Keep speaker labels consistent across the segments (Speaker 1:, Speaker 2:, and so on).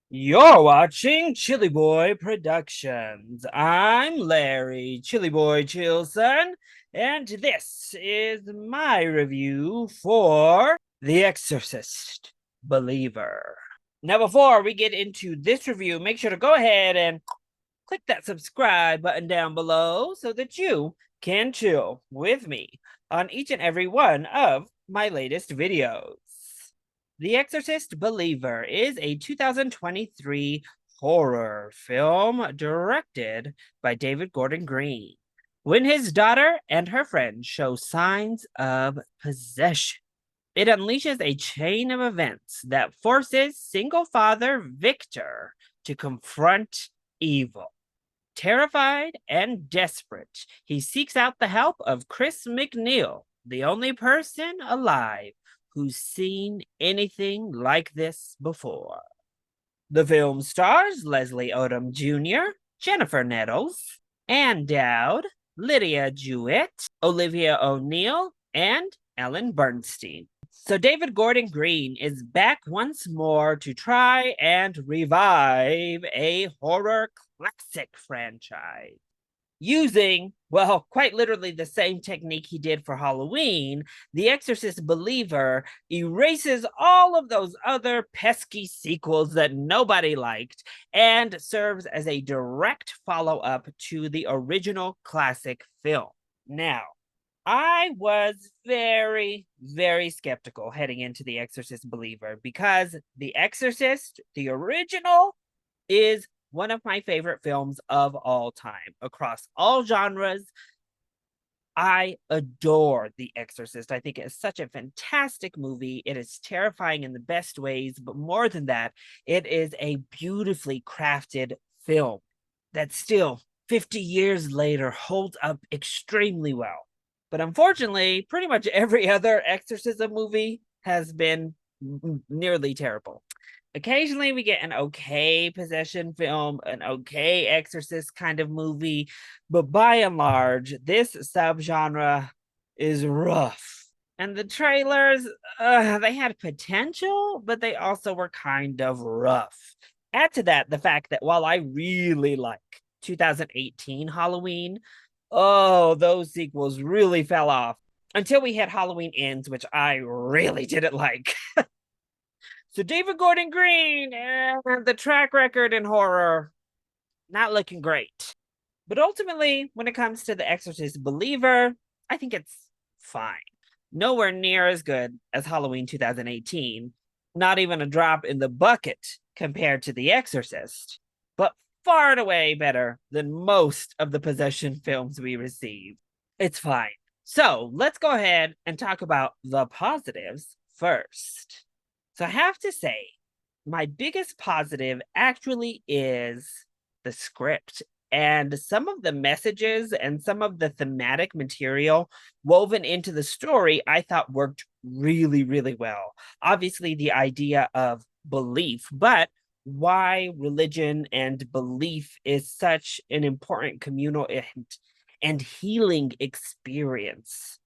Speaker 1: You're watching ChillyBoy Productions. I'm Larry ChillyBoy Chilson, and this is my review for The Exorcist Believer. Now, before we get into this review, make sure to go ahead and click that subscribe button down below so that you can chill with me on each and every one of my latest videos. The Exorcist Believer is a 2023 horror film directed by David Gordon Green. When his daughter and her friend show signs of possession, it unleashes a chain of events that forces single father Victor to confront evil. Terrified and desperate, he seeks out the help of Chris McNeil, the only person alive who's seen anything like this before. The film stars Leslie Odom Jr., Jennifer Nettles, Ann Dowd, Lydia Jewett, Olivia O'Neill, and Ellen Bernstein. So David Gordon Green is back once more to try and revive a horror classic franchise using, well, quite literally the same technique he did for Halloween. The Exorcist Believer erases all of those other pesky sequels that nobody liked and serves as a direct follow-up to the original classic film. Now, I was very, very skeptical heading into The Exorcist Believer because The Exorcist, the original, is one of my favorite films of all time across all genres. I adore The Exorcist. I think it's such a fantastic movie. It is terrifying in the best ways, but more than that, it is a beautifully crafted film that still 50 years later holds up extremely well. But unfortunately, pretty much every other exorcism movie has been nearly terrible. Occasionally, we get an okay possession film, an okay exorcist kind of movie, but by and large, this subgenre is rough. And the trailers, they had potential, but they also were kind of rough. Add to that the fact that while I really like 2018 Halloween, oh, those sequels really fell off until we had Halloween Ends, which I really didn't like. So David Gordon Green and the track record in horror, not looking great. But ultimately, when it comes to The Exorcist Believer, I think it's fine. Nowhere near as good as Halloween 2018. Not even a drop in the bucket compared to The Exorcist, but far and away better than most of the possession films we receive. It's fine. So let's go ahead and talk about the positives first. So I have to say, my biggest positive actually is the script and some of the messages and some of the thematic material woven into the story I thought worked really, really well. Obviously, the idea of belief, but why religion and belief is such an important communal and healing experience.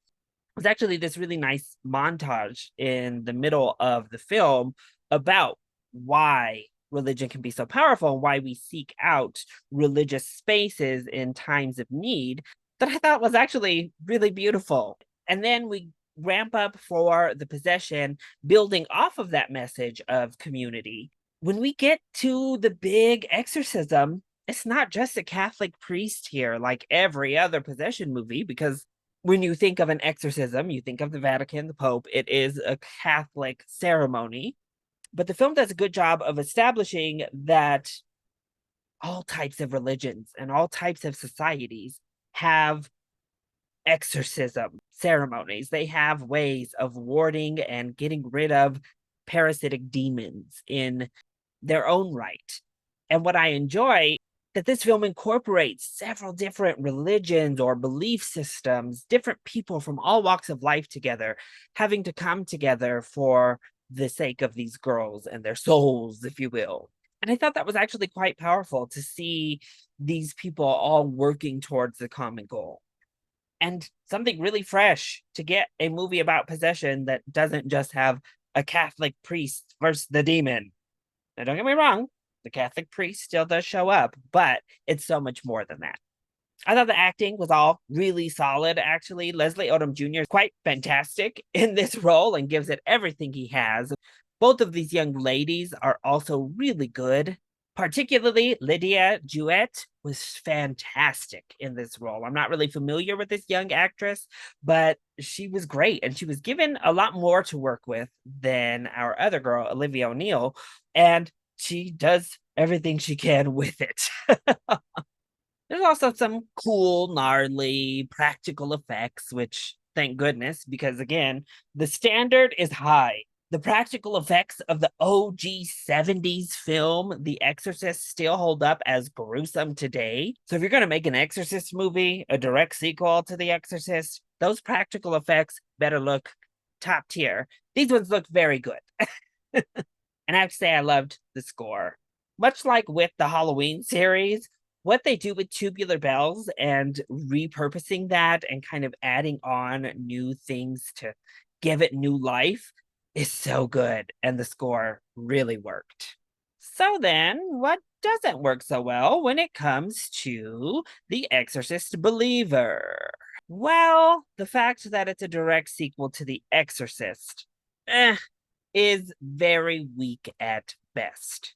Speaker 1: There's actually this really nice montage in the middle of the film about why religion can be so powerful and why we seek out religious spaces in times of need that I thought was actually really beautiful. And then we ramp up for the possession, building off of that message of community. When we get to the big exorcism, it's not just a Catholic priest here like every other possession movie, because when you think of an exorcism, you think of the Vatican, the Pope. It is a Catholic ceremony. But the film does a good job of establishing that all types of religions and all types of societies have exorcism ceremonies. They have ways of warding and getting rid of parasitic demons in their own right. And what I enjoy that this film incorporates several different religions or belief systems, different people from all walks of life together, having to come together for the sake of these girls and their souls, if you will. And I thought that was actually quite powerful to see these people all working towards the common goal. And something really fresh to get a movie about possession that doesn't just have a Catholic priest versus the demon. Now, don't get me wrong, The Catholic priest still does show up, but it's so much more than that. I thought the acting was all really solid, actually. Leslie Odom Jr. is quite fantastic in this role and gives it everything he has. Both of these young ladies are also really good. Particularly, Lydia Jewett was fantastic in this role. I'm not really familiar with this young actress, but she was great. And she was given a lot more to work with than our other girl, Olivia O'Neill. And she does everything she can with it. There's also some cool, gnarly practical effects, which thank goodness, because again, the standard is high. The practical effects of the OG 70s film, The Exorcist, still hold up as gruesome today. So if you're going to make an Exorcist movie, a direct sequel to The Exorcist, those practical effects better look top tier. These ones look very good. And I have to say, I loved the score. Much like with the Halloween series, what they do with Tubular Bells and repurposing that and kind of adding on new things to give it new life is so good. And the score really worked. So then, what doesn't work so well when it comes to The Exorcist Believer? Well, the fact that it's a direct sequel to The Exorcist is very weak at best.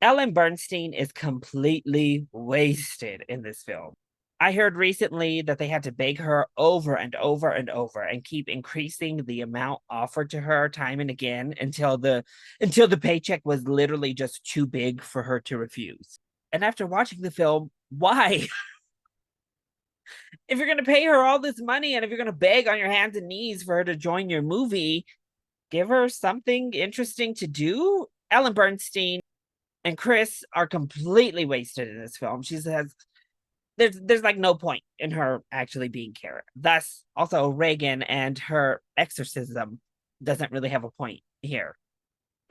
Speaker 1: Ellen Bernstein is completely wasted in this film. I heard recently that they had to beg her over and over and over and keep increasing the amount offered to her time and again until the paycheck was literally just too big for her to refuse. And after watching the film, why? If you're going to pay her all this money and if you're going to beg on your hands and knees for her to join your movie, give her something interesting to do. Ellen Bernstein and Chris are completely wasted in this film. She says there's like no point in her actually being Karen. Thus, also Regan and her exorcism doesn't really have a point here.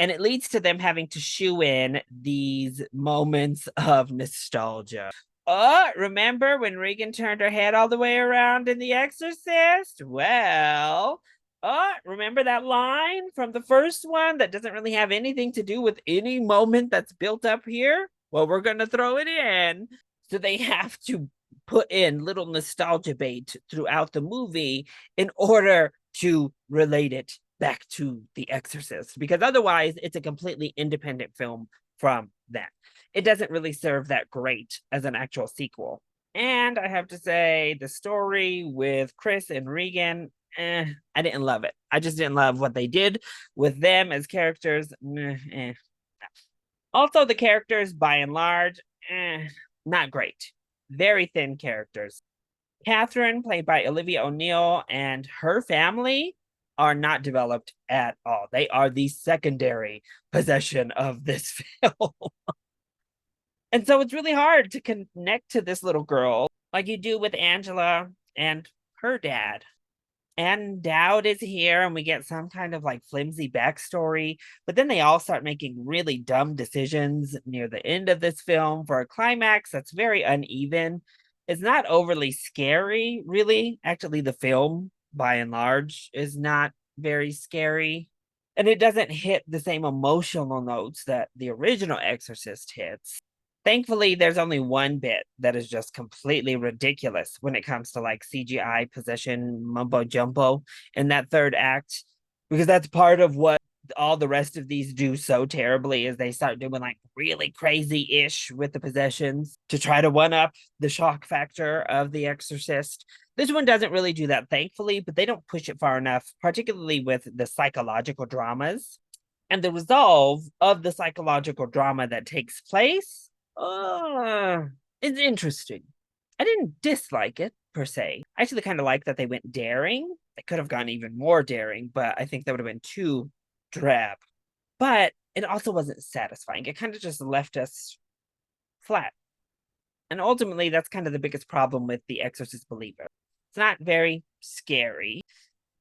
Speaker 1: And it leads to them having to shoe in these moments of nostalgia. Oh, remember when Regan turned her head all the way around in The Exorcist? Well, oh, remember that line from the first one that doesn't really have anything to do with any moment that's built up here? Well, we're going to throw it in. So they have to put in little nostalgia bait throughout the movie in order to relate it back to The Exorcist, because otherwise it's a completely independent film from that. It doesn't really serve that great as an actual sequel. And I have to say, the story with Chris and Regan, I didn't love it. I just didn't love what they did with them as characters. Also, the characters, by and large, not great. Very thin characters. Catherine, played by Olivia O'Neill, and her family are not developed at all. They are the secondary possession of this film. And so it's really hard to connect to this little girl like you do with Angela and her dad. And Dowd is here, and we get some kind of like flimsy backstory. But then they all start making really dumb decisions near the end of this film for a climax that's very uneven. It's not overly scary, really. Actually, the film, by and large, is not very scary. And it doesn't hit the same emotional notes that the original Exorcist hits. Thankfully, there's only one bit that is just completely ridiculous when it comes to like CGI possession mumbo jumbo in that third act, because that's part of what all the rest of these do so terribly is they start doing like really crazy-ish with the possessions to try to one up the shock factor of The Exorcist. This one doesn't really do that, thankfully, but they don't push it far enough, particularly with the psychological dramas. And the resolve of the psychological drama that takes place, it's interesting. I didn't dislike it per se. I actually kind of like that they went daring. They could have gone even more daring, but I think that would have been too drab. But it also wasn't satisfying. It kind of just left us flat. And ultimately, that's kind of the biggest problem with The Exorcist Believer. It's not very scary,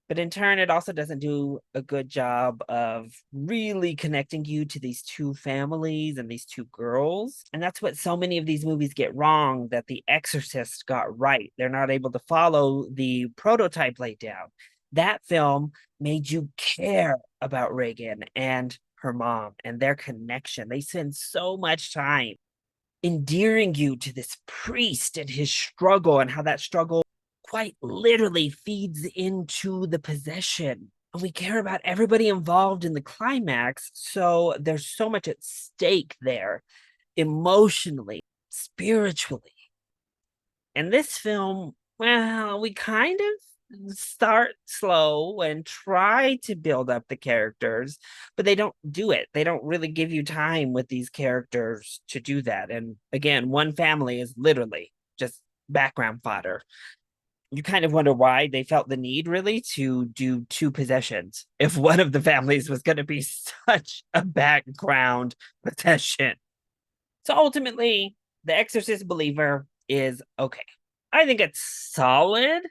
Speaker 1: but in turn, it also doesn't do a good job of really connecting you to these two families and these two girls. And that's what so many of these movies get wrong that The Exorcist got right. They're not able to follow the prototype laid down. That film made you care about Regan and her mom and their connection. They spend so much time endearing you to this priest and his struggle, and how that struggle quite literally feeds into the possession. And we care about everybody involved in the climax, so there's so much at stake there, emotionally, spiritually. And this film, well, we kind of start slow and try to build up the characters, but they don't do it. They don't really give you time with these characters to do that. And again, one family is literally just background fodder. You kind of wonder why they felt the need really to do two possessions if one of the families was going to be such a background possession. So ultimately, The Exorcist Believer is okay. I think it's solid,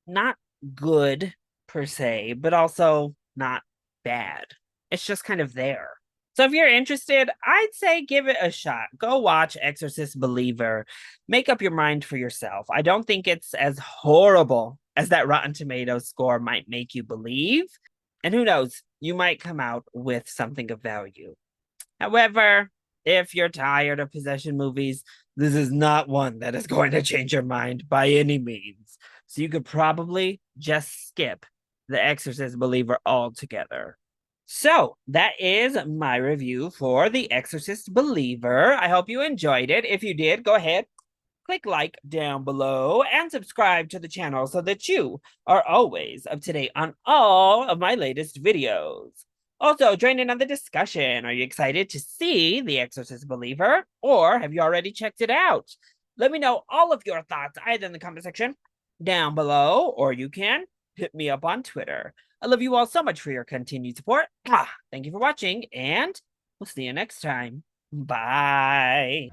Speaker 1: not good per se, but also not bad. It's just kind of there. So if you're interested, I'd say give it a shot. Go watch Exorcist Believer. Make up your mind for yourself. I don't think it's as horrible as that Rotten Tomatoes score might make you believe. And who knows, you might come out with something of value. However, if you're tired of possession movies, this is not one that is going to change your mind by any means. So you could probably just skip The Exorcist Believer altogether. So that is my review for The Exorcist Believer. I hope you enjoyed it. If you did, go ahead, click like down below and subscribe to the channel so that you are always up to date on all of my latest videos. Also, join in on the discussion. Are you excited to see The Exorcist Believer, or have you already checked it out? Let me know all of your thoughts either in the comment section down below, or you can hit me up on Twitter. I love you all so much for your continued support. Thank you for watching, and we'll see you next time. Bye.